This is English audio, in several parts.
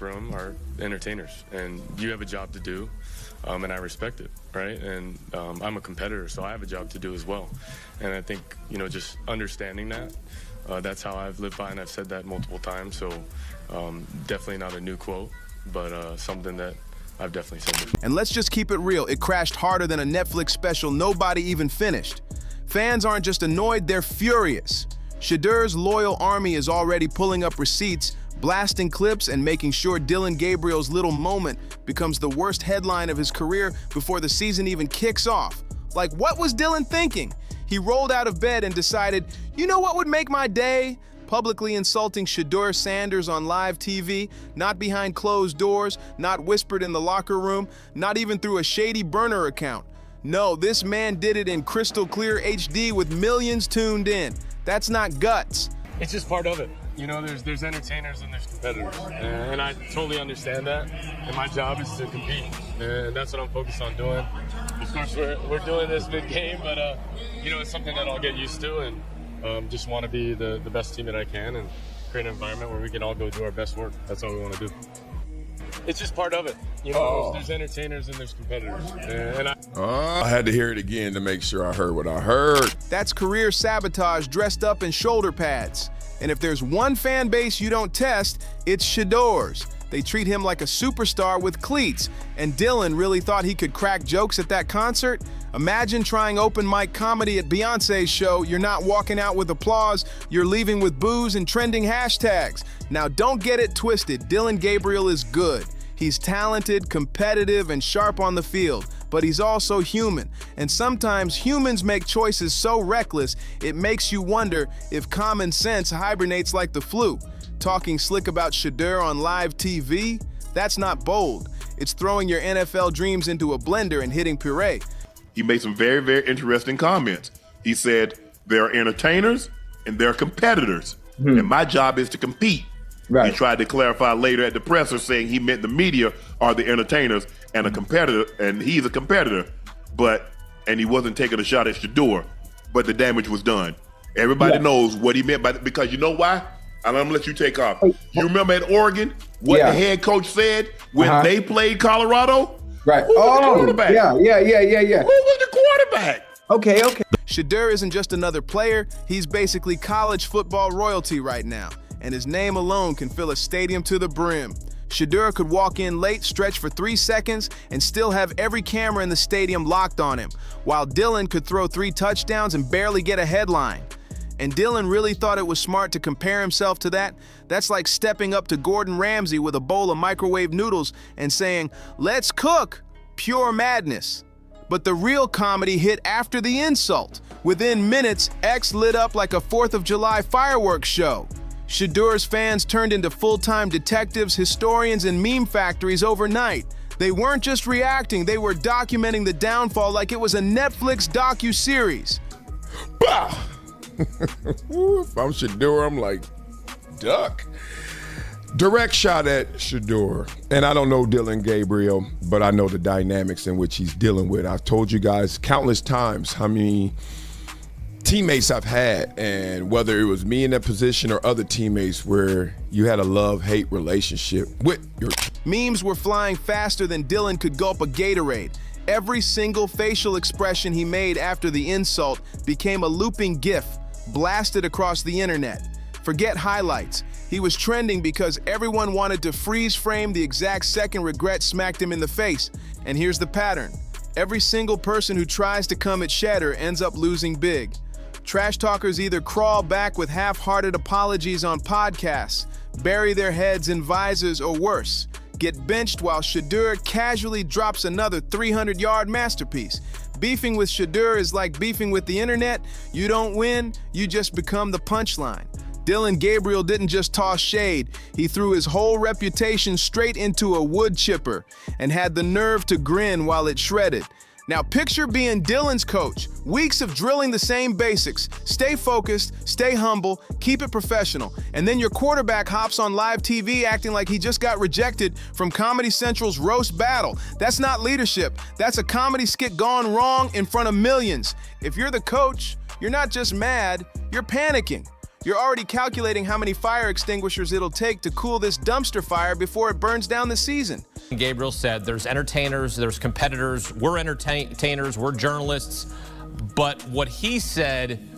room are entertainers, and you have a job to do, and I respect it, right? And I'm a competitor, so I have a job to do as well. And I think, just understanding that, that's how I've lived by, and I've said that multiple times. So definitely not a new quote, but something that I've definitely said before. And let's just keep it real. It crashed harder than a Netflix special nobody even finished. Fans aren't just annoyed, they're furious. Shedeur's loyal army is already pulling up receipts, blasting clips, and making sure Dillon Gabriel's little moment becomes the worst headline of his career before the season even kicks off. Like, what was Dillon thinking? He rolled out of bed and decided, you know what would make my day? Publicly insulting Shedeur Sanders on live TV, not behind closed doors, not whispered in the locker room, not even through a shady burner account. No, this man did it in crystal clear HD with millions tuned in. That's not guts. It's just part of it. There's entertainers and there's competitors, and I totally understand that. And my job is to compete, and that's what I'm focused on doing. Of course, we're doing this big game, but it's something that I'll get used to, and just want to be the best team that I can, and create an environment where we can all go do our best work. That's all we want to do. It's just part of it. There's entertainers and there's competitors, and I had to hear it again to make sure I heard what I heard. That's career sabotage dressed up in shoulder pads. And if there's one fan base you don't test, it's Shedeur's. They treat him like a superstar with cleats, and Dillon really thought he could crack jokes at that concert? Imagine trying open mic comedy at Beyonce's show. You're not walking out with applause, you're leaving with boos and trending hashtags. Now don't get it twisted, Dillon Gabriel is good. He's talented, competitive, and sharp on the field, but he's also human. And sometimes humans make choices so reckless, it makes you wonder if common sense hibernates like the flu. Talking slick about Shedeur on live TV? That's not bold. It's throwing your NFL dreams into a blender and hitting puree. He made some very, very interesting comments. He said, there are entertainers and there are competitors, and my job is to compete. Right. He tried to clarify later at the presser, saying he meant the media are the entertainers and a competitor, and he's a competitor, and he wasn't taking a shot at Shedeur, but the damage was done. Everybody knows what he meant by that, because you know why? I'm gonna let you take off. You remember at Oregon what the head coach said when they played Colorado? Right. Who was the quarterback? Yeah. Who was the quarterback? Okay. Shedeur isn't just another player, he's basically college football royalty right now, and his name alone can fill a stadium to the brim. Shedeur could walk in late, stretch for 3 seconds, and still have every camera in the stadium locked on him, while Dillon could throw 3 touchdowns and barely get a headline. And Dillon really thought it was smart to compare himself to that? That's like stepping up to Gordon Ramsay with a bowl of microwave noodles and saying, "Let's cook." Pure madness. But the real comedy hit after the insult. Within minutes, X lit up like a 4th of July fireworks show. Shedeur's fans turned into full-time detectives, historians, and meme factories overnight. They weren't just reacting, they were documenting the downfall like it was a Netflix docu-series. Bah! If I'm Shedeur, I'm like, duck. Direct shot at Shedeur. And I don't know Dillon Gabriel, but I know the dynamics in which he's dealing with. I've told you guys countless times how many teammates I've had, and whether it was me in that position or other teammates, where you had a love-hate relationship with your Memes were flying faster than Dillon could gulp a Gatorade. Every single facial expression he made after the insult became a looping GIF, blasted across the internet. Forget highlights. He was trending because everyone wanted to freeze frame the exact second regret smacked him in the face. And here's the pattern. Every single person who tries to come at Shedeur ends up losing big. Trash talkers either crawl back with half-hearted apologies on podcasts, bury their heads in visors, or worse, get benched while Shedeur casually drops another 300-yard masterpiece. Beefing with Shedeur is like beefing with the internet. You don't win, you just become the punchline. Dillon Gabriel didn't just toss shade, he threw his whole reputation straight into a wood chipper and had the nerve to grin while it shredded. Now picture being Dillon's coach, weeks of drilling the same basics, stay focused, stay humble, keep it professional, and then your quarterback hops on live TV acting like he just got rejected from Comedy Central's roast battle. That's not leadership, that's a comedy skit gone wrong in front of millions. If you're the coach, you're not just mad, you're panicking. You're already calculating how many fire extinguishers it'll take to cool this dumpster fire before it burns down the season. Gabriel said there's entertainers, there's competitors, we're entertainers, we're journalists. But what he said,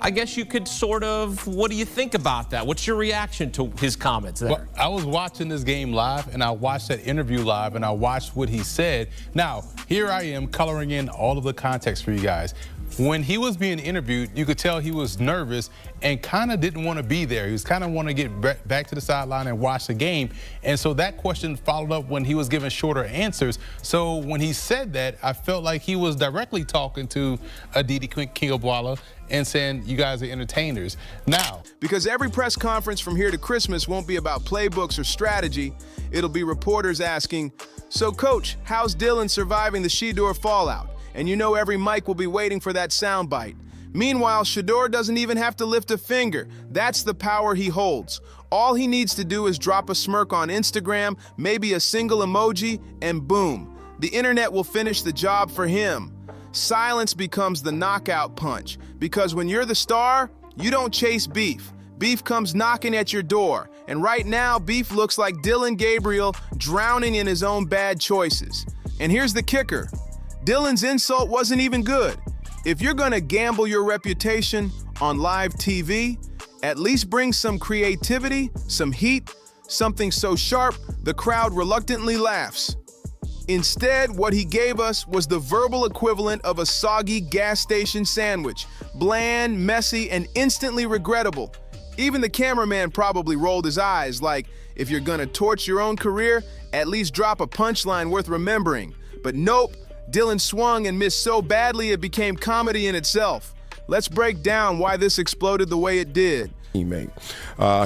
I guess you could sort of, what do you think about that? What's your reaction to his comments there? Well, I was watching this game live, and I watched that interview live, and I watched what he said. Now, here I am coloring in all of the context for you guys. When he was being interviewed, you could tell he was nervous and kind of didn't want to be there. He was kind of want to get back to the sideline and watch the game. And so that question followed up when he was given shorter answers. So when he said that, I felt like he was directly talking to Aditi Kingobwala and saying, you guys are entertainers. Now, because every press conference from here to Christmas won't be about playbooks or strategy. It'll be reporters asking, so coach, how's Dillon surviving the Shedeur fallout? And you know every mic will be waiting for that soundbite. Meanwhile, Shedeur doesn't even have to lift a finger. That's the power he holds. All he needs to do is drop a smirk on Instagram, maybe a single emoji, and boom, the internet will finish the job for him. Silence becomes the knockout punch, because when you're the star, you don't chase beef. Beef comes knocking at your door, and right now, beef looks like Dillon Gabriel drowning in his own bad choices. And here's the kicker. Dillon's insult wasn't even good. If you're gonna gamble your reputation on live TV, at least bring some creativity, some heat, something so sharp the crowd reluctantly laughs. Instead, what he gave us was the verbal equivalent of a soggy gas station sandwich, bland, messy, and instantly regrettable. Even the cameraman probably rolled his eyes like, if you're gonna torch your own career, at least drop a punchline worth remembering. But nope, Dillon swung and missed so badly it became comedy in itself. Let's break down why this exploded the way it did. Teammate.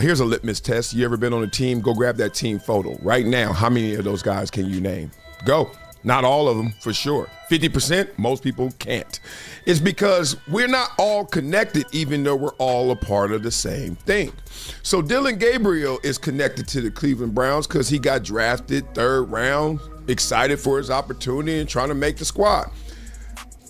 Here's a litmus test. You ever been on a team? Go grab that team photo. Right now, how many of those guys can you name? Go. Not all of them, for sure. 50%, most people can't. It's because we're not all connected, even though we're all a part of the same thing. So Dillon Gabriel is connected to the Cleveland Browns because he got drafted 3rd round, excited for his opportunity and trying to make the squad.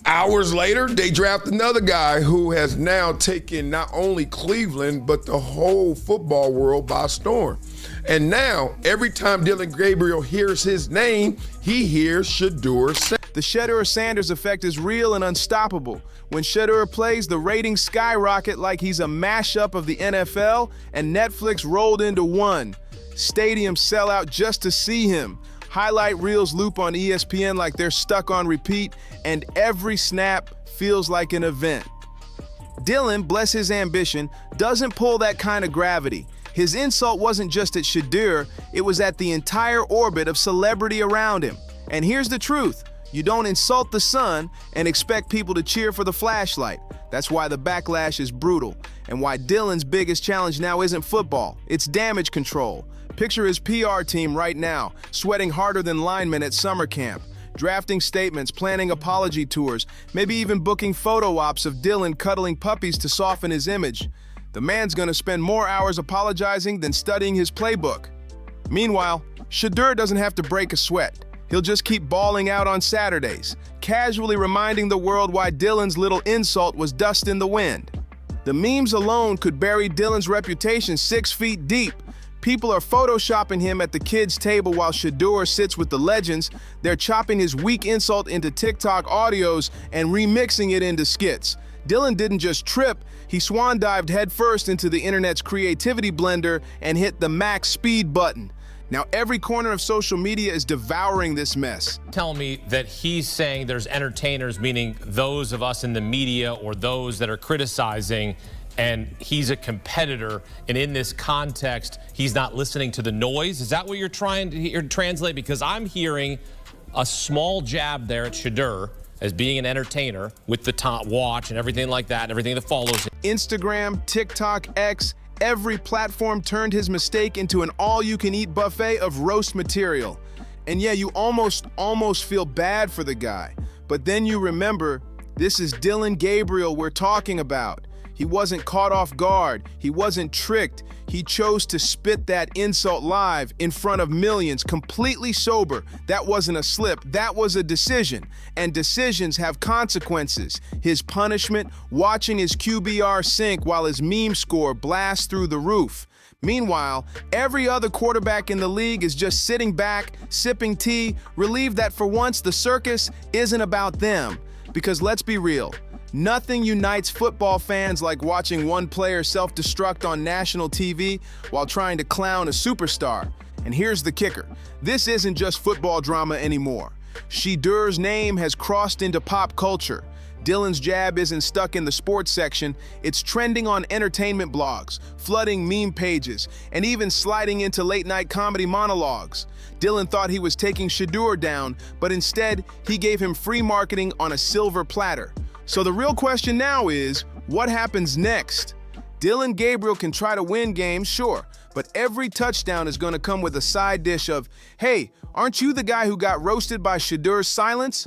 Hours later, they draft another guy who has now taken not only Cleveland, but the whole football world by storm. And now, every time Dillon Gabriel hears his name, he hears Shedeur Sanders. The Shedeur Sanders effect is real and unstoppable. When Shedeur plays, the ratings skyrocket like he's a mashup of the NFL and Netflix rolled into one. Stadiums sell out just to see him. Highlight reels loop on ESPN like they're stuck on repeat, and every snap feels like an event. Dillon, bless his ambition, doesn't pull that kind of gravity. His insult wasn't just at Shedeur, it was at the entire orbit of celebrity around him. And here's the truth, you don't insult the sun and expect people to cheer for the flashlight. That's why the backlash is brutal, and why Dillon's biggest challenge now isn't football, it's damage control. Picture his PR team right now, sweating harder than linemen at summer camp, drafting statements, planning apology tours, maybe even booking photo ops of Dillon cuddling puppies to soften his image. The man's gonna spend more hours apologizing than studying his playbook. Meanwhile, Shedeur doesn't have to break a sweat. He'll just keep bawling out on Saturdays, casually reminding the world why Dillon's little insult was dust in the wind. The memes alone could bury Dillon's reputation 6 feet deep. People are photoshopping him at the kids' table while Shedeur sits with the legends. They're chopping his weak insult into TikTok audios and remixing it into skits. Dillon didn't just trip, he swan dived headfirst into the internet's creativity blender and hit the max speed button. Now every corner of social media is devouring this mess. Tell me that he's saying there's entertainers, meaning those of us in the media or those that are criticizing, and he's a competitor, and in this context, he's not listening to the noise. Is that what you're trying to translate? Because I'm hearing a small jab there at Shedeur as being an entertainer with the top watch and everything like that, everything that follows it. Instagram, TikTok, X, every platform turned his mistake into an all-you-can-eat buffet of roast material. And yeah, you almost feel bad for the guy. But then you remember, this is Dillon Gabriel we're talking about. He wasn't caught off guard. He wasn't tricked. He chose to spit that insult live in front of millions, completely sober. That wasn't a slip. That was a decision. And decisions have consequences. His punishment, watching his QBR sink while his meme score blasts through the roof. Meanwhile, every other quarterback in the league is just sitting back, sipping tea, relieved that for once the circus isn't about them. Because let's be real, nothing unites football fans like watching one player self-destruct on national TV while trying to clown a superstar. And here's the kicker. This isn't just football drama anymore. Shedeur's name has crossed into pop culture. Dillon's jab isn't stuck in the sports section, it's trending on entertainment blogs, flooding meme pages, and even sliding into late-night comedy monologues. Dillon thought he was taking Shedeur down, but instead, he gave him free marketing on a silver platter. So the real question now is, what happens next? Dillon Gabriel can try to win games, sure, but every touchdown is going to come with a side dish of, hey, aren't you the guy who got roasted by Shedeur's silence?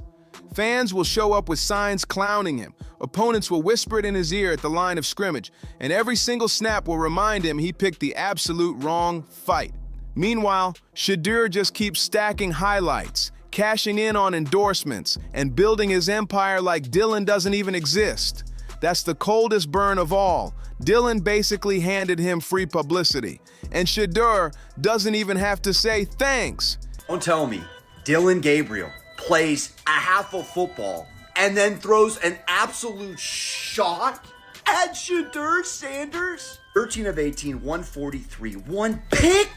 Fans will show up with signs clowning him. Opponents will whisper it in his ear at the line of scrimmage, and every single snap will remind him he picked the absolute wrong fight. Meanwhile, Shedeur just keeps stacking highlights, cashing in on endorsements, and building his empire like Dillon doesn't even exist. That's the coldest burn of all. Dillon basically handed him free publicity, and Shedeur doesn't even have to say thanks. Don't tell me Dillon Gabriel plays a half of football and then throws an absolute shot at Shedeur Sanders. 13 of 18, 143, one pick,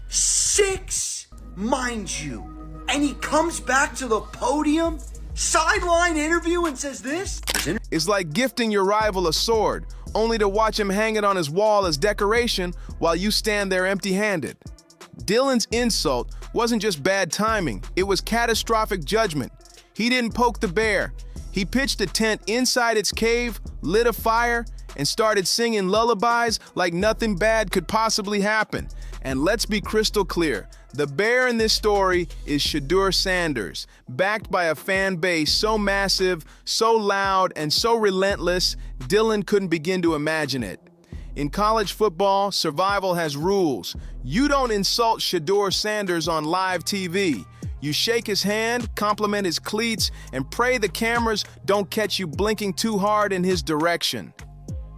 6, mind you. And he comes back to the podium, sideline interview, and says this. It's like gifting your rival a sword, only to watch him hang it on his wall as decoration while you stand there empty-handed. Dillon's insult wasn't just bad timing, it was catastrophic judgment. He didn't poke the bear. He pitched a tent inside its cave, lit a fire, and started singing lullabies like nothing bad could possibly happen. And let's be crystal clear, the bear in this story is Shedeur Sanders, backed by a fan base so massive, so loud, and so relentless, Dillon couldn't begin to imagine it. In college football, survival has rules. You don't insult Shedeur Sanders on live TV. You shake his hand, compliment his cleats, and pray the cameras don't catch you blinking too hard in his direction.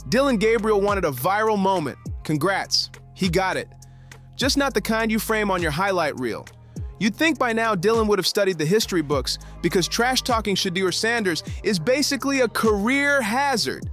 Dillon Gabriel wanted a viral moment. Congrats, he got it. Just not the kind you frame on your highlight reel. You'd think by now Dillon would have studied the history books, because trash-talking Shedeur Sanders is basically a career hazard.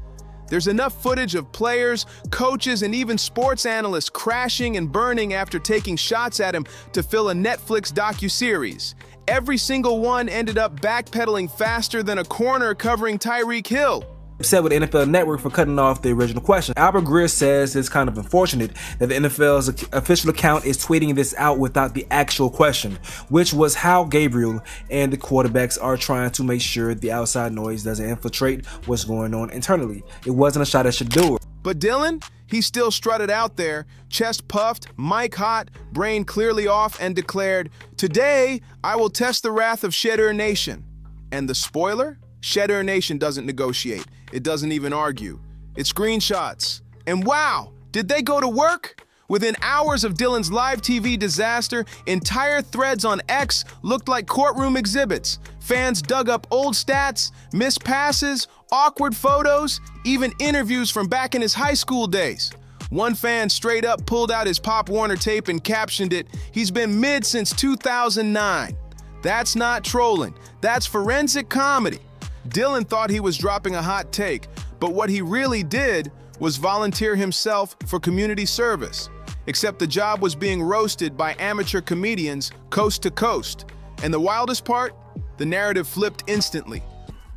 There's enough footage of players, coaches, and even sports analysts crashing and burning after taking shots at him to fill a Netflix docuseries. Every single one ended up backpedaling faster than a corner covering Tyreek Hill. Upset with the NFL Network for cutting off the original question. Albert Greer says it's kind of unfortunate that the NFL's official account is tweeting this out without the actual question, which was how Gabriel and the quarterbacks are trying to make sure the outside noise doesn't infiltrate what's going on internally. It wasn't a shot at Shedeur. But Dillon, he still strutted out there, chest puffed, mic hot, brain clearly off, and declared, "Today, I will test the wrath of Shedeur Nation." And the spoiler? Shedeur Nation doesn't negotiate. It doesn't even argue. It screenshots. And wow, did they go to work? Within hours of Dillon's live TV disaster, entire threads on X looked like courtroom exhibits. Fans dug up old stats, missed passes, awkward photos, even interviews from back in his high school days. One fan straight up pulled out his Pop Warner tape and captioned it, "He's been mid since 2009. That's not trolling, that's forensic comedy. Dillon thought he was dropping a hot take, but what he really did was volunteer himself for community service. Except the job was being roasted by amateur comedians coast to coast. And the wildest part? The narrative flipped instantly.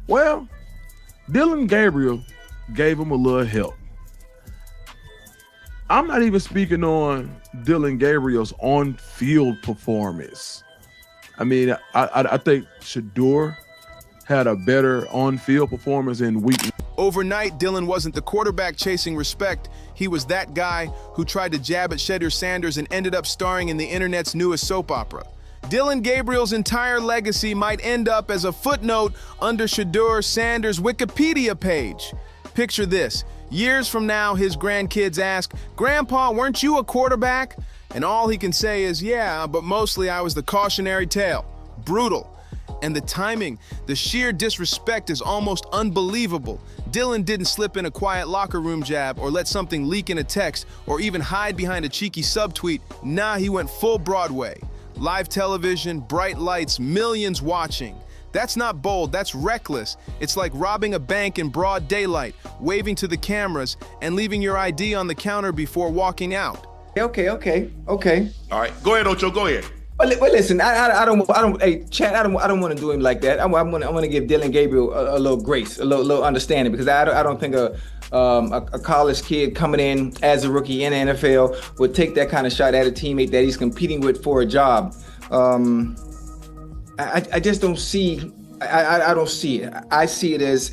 Well, Dillon Gabriel gave him a little help. I'm not even speaking on Dillon Gabriel's on-field performance. I mean, I think Shedeur had a better on-field performance in week. Overnight, Dillon wasn't the quarterback chasing respect. He was that guy who tried to jab at Shedeur Sanders and ended up starring in the internet's newest soap opera. Dillon Gabriel's entire legacy might end up as a footnote under Shedeur Sanders' Wikipedia page. Picture this. Years from now, his grandkids ask, "Grandpa, weren't you a quarterback?" And all he can say is, "Yeah, but mostly I was the cautionary tale." Brutal. And the timing, the sheer disrespect is almost unbelievable. Dillon didn't slip in a quiet locker room jab or let something leak in a text or even hide behind a cheeky subtweet. Nah, he went full Broadway. Live television, bright lights, millions watching. That's not bold, that's reckless. It's like robbing a bank in broad daylight, waving to the cameras, and leaving your ID on the counter before walking out. Okay. All right, go ahead, Ocho, go ahead. Well, listen, I don't. Hey, Chad, I don't want to do him like that. I'm gonna give Dillon Gabriel a little grace, a little understanding, because I don't think a college kid coming in as a rookie in the NFL would take that kind of shot at a teammate that he's competing with for a job. I just don't see. I don't see it. I see it as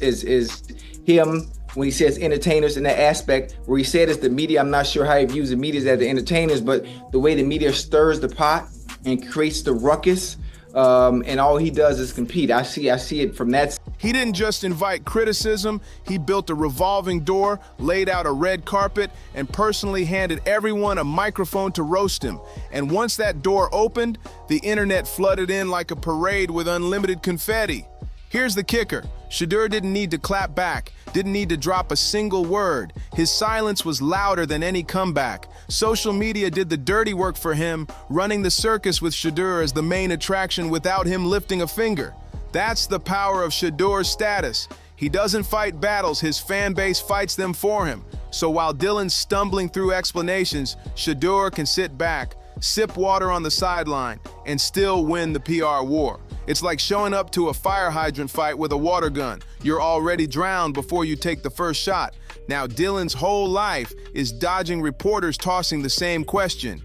him when he says entertainers in that aspect where he said it's the media. I'm not sure how he views the media as the entertainers, but the way the media stirs the pot and creates the ruckus, and all he does is compete. I see it from that. He didn't just invite criticism, he built a revolving door, laid out a red carpet, and personally handed everyone a microphone to roast him. And once that door opened, the internet flooded in like a parade with unlimited confetti. Here's the kicker. Shedeur didn't need to clap back, didn't need to drop a single word. His silence was louder than any comeback. Social media did the dirty work for him, running the circus with Shedeur as the main attraction without him lifting a finger. That's the power of Shedeur's status. He doesn't fight battles, his fan base fights them for him. So while Dillon's stumbling through explanations, Shedeur can sit back, sip water on the sideline, and still win the PR war. It's like showing up to a fire hydrant fight with a water gun. You're already drowned before you take the first shot. Now Dillon's whole life is dodging reporters tossing the same question.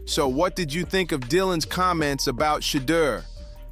So what did you think of Dillon's comments about Shedeur?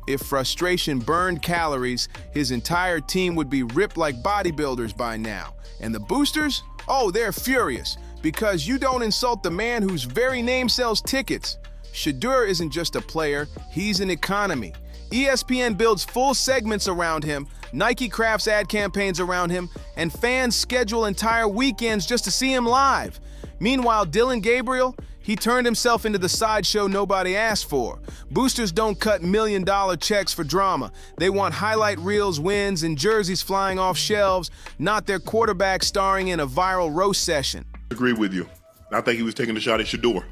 If frustration burned calories, his entire team would be ripped like bodybuilders by now. And the boosters? Oh, they're furious. Because you don't insult the man whose very name sells tickets. Shedeur isn't just a player, he's an economy. ESPN builds full segments around him, Nike crafts ad campaigns around him, and fans schedule entire weekends just to see him live. Meanwhile, Dillon Gabriel, he turned himself into the sideshow nobody asked for. Boosters don't cut million-dollar checks for drama. They want highlight reels, wins, and jerseys flying off shelves, not their quarterback starring in a viral roast session. Agree with you. I think he was taking a shot at Shedeur.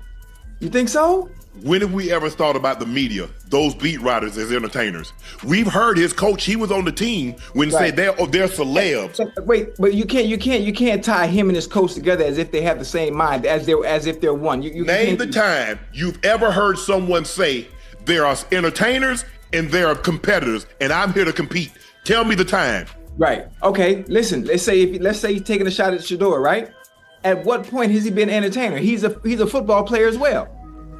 You think so? When have we ever thought about the media, those beat writers as entertainers? We've heard his coach, he was on the team when said they're celebs. Wait, but you can't tie him and his coach together as if they have the same mind, as if they're one. Name the time you've ever heard someone say there are entertainers and there are competitors, and I'm here to compete. Tell me the time. Right. Okay. Listen. Let's say he's taking a shot at Shedeur, right? At what point has he been an entertainer? He's a football player as well.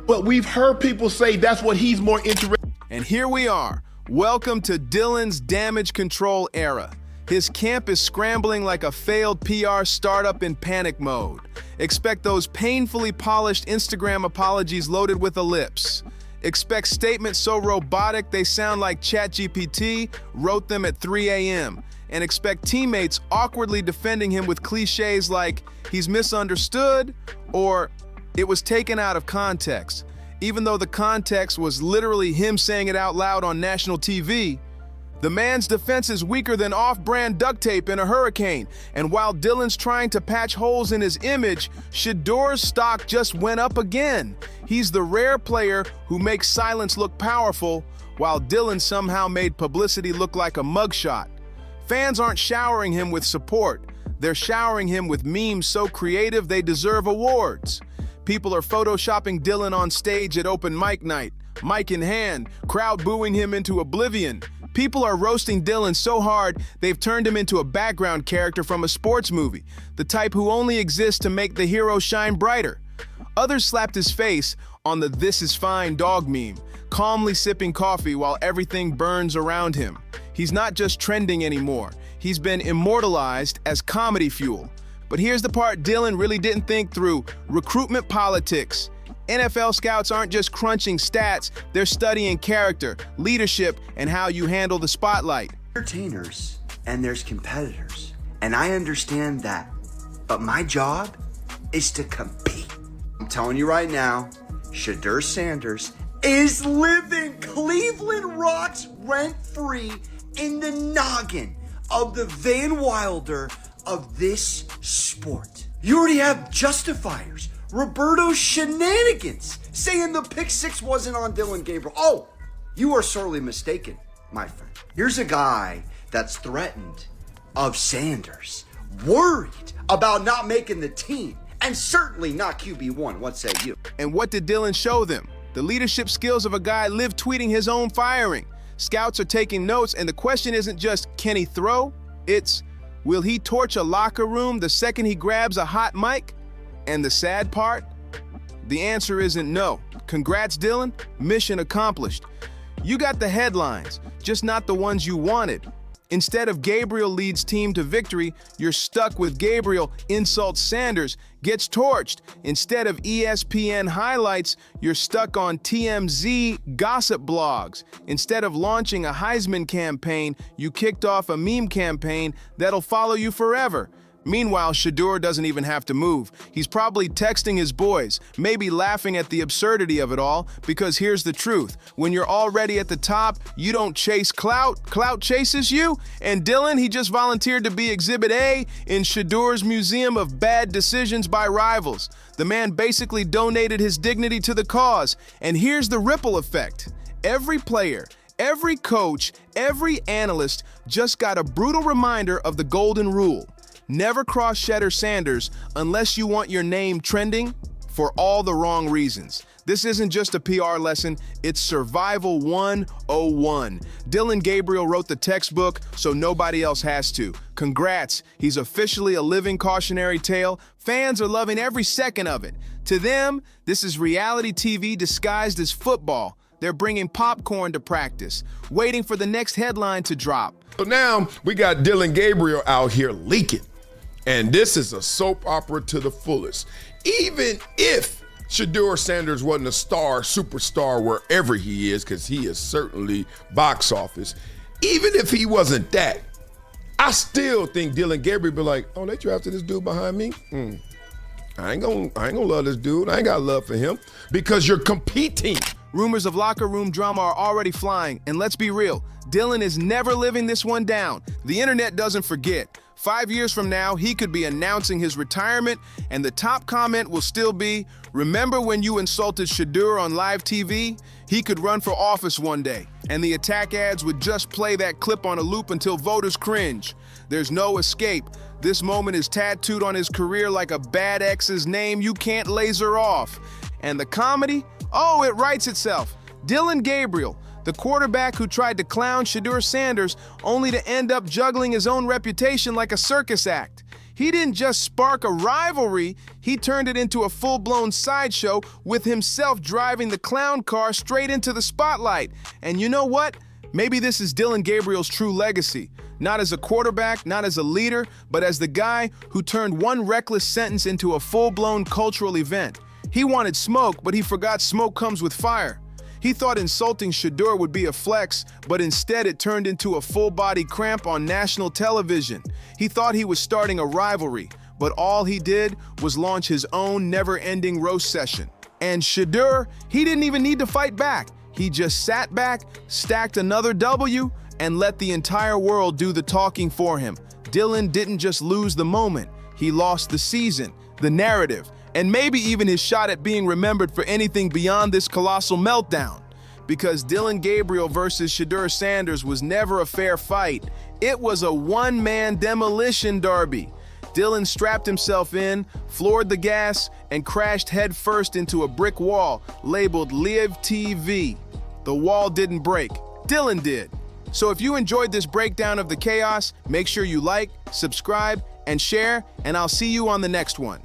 But we've heard people say that's what he's more interested in. And here we are. Welcome to Dillon's damage control era. His camp is scrambling like a failed PR startup in panic mode. Expect those painfully polished Instagram apologies loaded with ellipse. Expect statements so robotic they sound like ChatGPT wrote them at 3 a.m. And expect teammates awkwardly defending him with cliches like, he's misunderstood, or it was taken out of context. Even though the context was literally him saying it out loud on national TV, the man's defense is weaker than off-brand duct tape in a hurricane. And while Dillon's trying to patch holes in his image, Shedeur's stock just went up again. He's the rare player who makes silence look powerful, while Dillon somehow made publicity look like a mugshot. Fans aren't showering him with support. They're showering him with memes so creative they deserve awards. People are photoshopping Dillon on stage at open mic night, mic in hand, crowd booing him into oblivion. People are roasting Dillon so hard they've turned him into a background character from a sports movie, the type who only exists to make the hero shine brighter. Others slapped his face on the "this is fine" dog meme, calmly sipping coffee while everything burns around him. He's not just trending anymore. He's been immortalized as comedy fuel. But here's the part Dillon really didn't think through: recruitment politics. NFL scouts aren't just crunching stats, they're studying character, leadership, and how you handle the spotlight. Entertainers and there's competitors. And I understand that. But my job is to compete. I'm telling you right now, Shedeur Sanders is living Cleveland Rocks rent-free in the noggin of the Van Wilder of this sport. You already have justifiers. Roberto Shenanigans saying the pick six wasn't on Dillon Gabriel. Oh, you are sorely mistaken, my friend. Here's a guy that's threatened of Sanders, worried about not making the team, and certainly not QB1. What say you? And what did Dillon show them? The leadership skills of a guy live tweeting his own firing. Scouts are taking notes, and the question isn't just, can he throw? It's, will he torch a locker room the second he grabs a hot mic? And the sad part? The answer isn't no. Congrats, Dillon. Mission accomplished. You got the headlines, just not the ones you wanted. Instead of Gabriel leads team to victory, you're stuck with Gabriel insults Sanders, gets torched. Instead of ESPN highlights, you're stuck on TMZ gossip blogs. Instead of launching a Heisman campaign, you kicked off a meme campaign that'll follow you forever. Meanwhile, Shedeur doesn't even have to move. He's probably texting his boys, maybe laughing at the absurdity of it all, because here's the truth. When you're already at the top, you don't chase clout. Clout chases you. And Dillon, he just volunteered to be Exhibit A in Shedeur's Museum of Bad Decisions by Rivals. The man basically donated his dignity to the cause. And here's the ripple effect. Every player, every coach, every analyst just got a brutal reminder of the golden rule. Never cross Shedeur Sanders unless you want your name trending for all the wrong reasons. This isn't just a PR lesson, it's Survival 101. Dillon Gabriel wrote the textbook, so nobody else has to. Congrats, he's officially a living cautionary tale. Fans are loving every second of it. To them, this is reality TV disguised as football. They're bringing popcorn to practice, waiting for the next headline to drop. So now we got Dillon Gabriel out here leaking. And this is a soap opera to the fullest. Even if Shedeur Sanders wasn't a superstar wherever he is, because he is certainly box office, even if he wasn't that, I still think Dillon Gabriel be like, oh, they drafted this dude behind me? I ain't gonna love this dude. I ain't got love for him, because you're competing. Rumors of locker room drama are already flying, and let's be real, Dillon is never living this one down. The internet doesn't forget. 5 years from now, he could be announcing his retirement, and the top comment will still be, remember when you insulted Shedeur on live TV? He could run for office one day, and the attack ads would just play that clip on a loop until voters cringe. There's no escape. This moment is tattooed on his career like a bad ex's name you can't laser off. And the comedy? Oh, it writes itself. Dillon Gabriel, the quarterback who tried to clown Shedeur Sanders only to end up juggling his own reputation like a circus act. He didn't just spark a rivalry, he turned it into a full-blown sideshow with himself driving the clown car straight into the spotlight. And you know what? Maybe this is Dillon Gabriel's true legacy. Not as a quarterback, not as a leader, but as the guy who turned one reckless sentence into a full-blown cultural event. He wanted smoke, but he forgot smoke comes with fire. He thought insulting Shedeur would be a flex, but instead it turned into a full-body cramp on national television. He thought he was starting a rivalry, but all he did was launch his own never-ending roast session. And Shedeur, he didn't even need to fight back. He just sat back, stacked another W, and let the entire world do the talking for him. Dillon didn't just lose the moment, he lost the season, the narrative, and maybe even his shot at being remembered for anything beyond this colossal meltdown. Because Dillon Gabriel versus Shedeur Sanders was never a fair fight. It was a one-man demolition derby. Dillon strapped himself in, floored the gas, and crashed headfirst into a brick wall labeled Live TV. The wall didn't break, Dillon did. So if you enjoyed this breakdown of the chaos, make sure you like, subscribe, and share, and I'll see you on the next one.